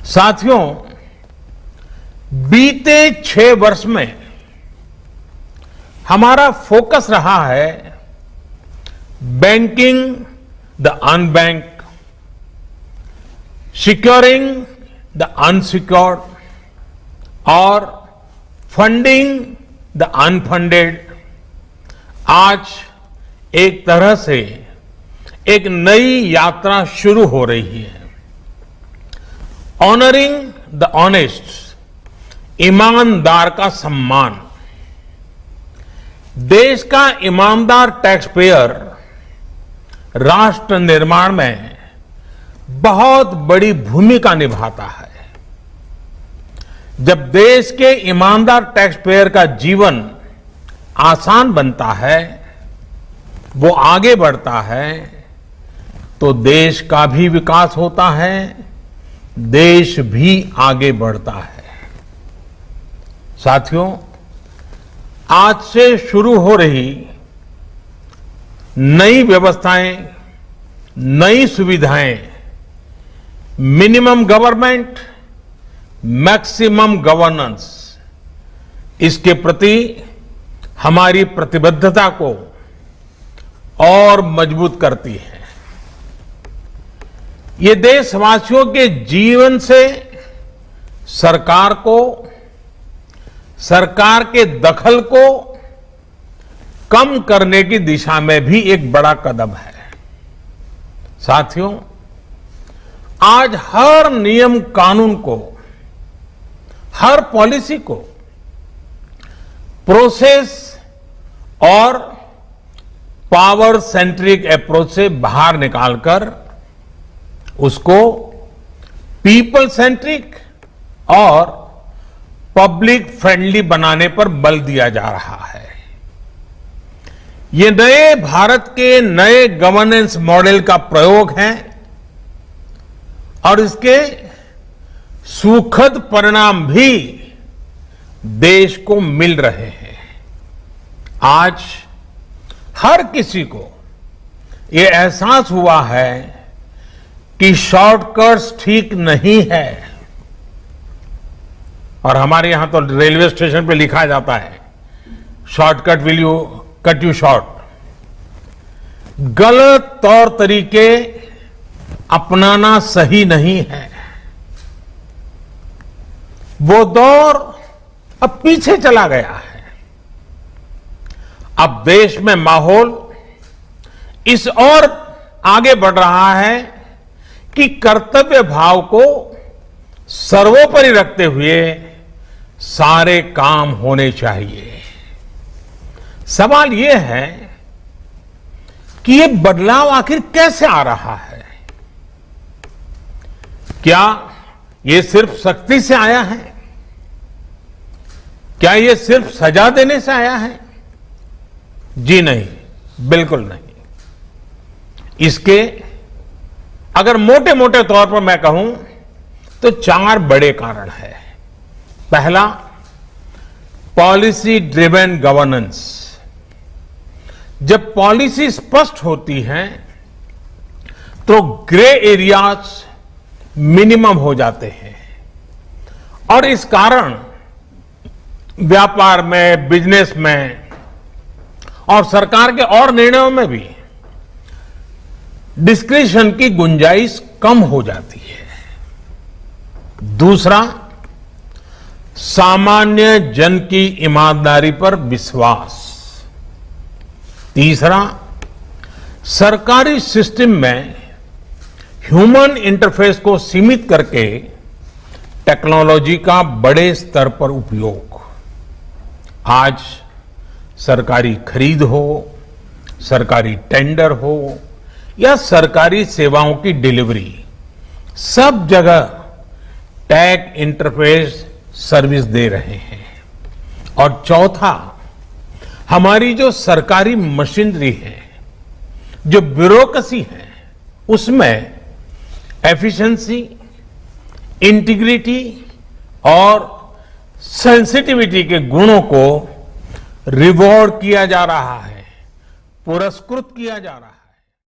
साथियों, बीते 6 वर्ष में हमारा फोकस रहा है banking the unbanked, securing the unsecured और फंडिंग द अनफंडेड। आज एक तरह से एक नई यात्रा शुरू हो रही है। ऑनरिंग द ऑनेस्ट, ईमानदार का सम्मान। देश का ईमानदार टैक्स पेयर राष्ट्र निर्माण में बहुत बड़ी भूमिका निभाता है। जब देश के ईमानदार टैक्स पेयर का जीवन आसान बनता है, वो आगे बढ़ता है, तो देश का भी विकास होता है, देश भी आगे बढ़ता है। साथियों, आज से शुरू हो रही नई व्यवस्थाएं, नई सुविधाएं, मिनिमम गवर्नमेंट, मैक्सिमम गवर्नेंस, इसके प्रति हमारी प्रतिबद्धता को और मजबूत करती है। ये देशवासियों के जीवन से सरकार को, सरकार के दखल को कम करने की दिशा में भी एक बड़ा कदम है। साथियों, आज हर नियम कानून को, हर पॉलिसी को प्रोसेस और पावर सेंट्रिक अप्रोच से बाहर निकालकर उसको पीपल सेंट्रिक और पब्लिक फ्रेंडली बनाने पर बल दिया जा रहा है। ये नए भारत के नए गवर्नेंस मॉडल का प्रयोग है और इसके सुखद परिणाम भी देश को मिल रहे हैं। आज हर किसी को ये एहसास हुआ है कि शॉर्टकट्स ठीक नहीं है। और हमारे यहां तो रेलवे स्टेशन पे लिखा जाता है, shortcut will you cut you short. गलत तौर तरीके अपनाना सही नहीं है। वो दौर अब पीछे चला गया है। अब देश में माहौल इस ओर आगे बढ़ रहा है कि कर्तव्य भाव को सर्वोपरि रखते हुए सारे काम होने चाहिए। सवाल यह है कि ये बदलाव आखिर कैसे आ रहा है? क्या ये सिर्फ सख्ती से आया है? क्या ये सिर्फ सजा देने से आया है? जी नहीं, बिल्कुल नहीं। इसके अगर मोटे मोटे तौर पर मैं कहूं तो 4 बड़े कारण हैं। पहला, पॉलिसी ड्रिवन गवर्नेंस। जब पॉलिसी स्पष्ट होती है तो ग्रे एरियाज मिनिमम हो जाते हैं और इस कारण व्यापार में, बिजनेस में और सरकार के और निर्णयों में भी डिस्क्रिशन की गुंजाइश कम हो जाती है। दूसरा, सामान्य जन की ईमानदारी पर विश्वास। तीसरा, सरकारी सिस्टम में ह्यूमन इंटरफेस को सीमित करके टेक्नोलॉजी का बड़े स्तर पर उपयोग। आज सरकारी खरीद हो, सरकारी टेंडर हो या सरकारी सेवाओं की डिलीवरी, सब जगह टैग इंटरफेस सर्विस दे रहे हैं। और चौथा, हमारी जो सरकारी मशीनरी है, जो ब्यूरोक्रेसी है, उसमें एफिशिएंसी, इंटीग्रिटी और सेंसिटिविटी के गुणों को रिवॉर्ड किया जा रहा है, पुरस्कृत किया जा रहा है।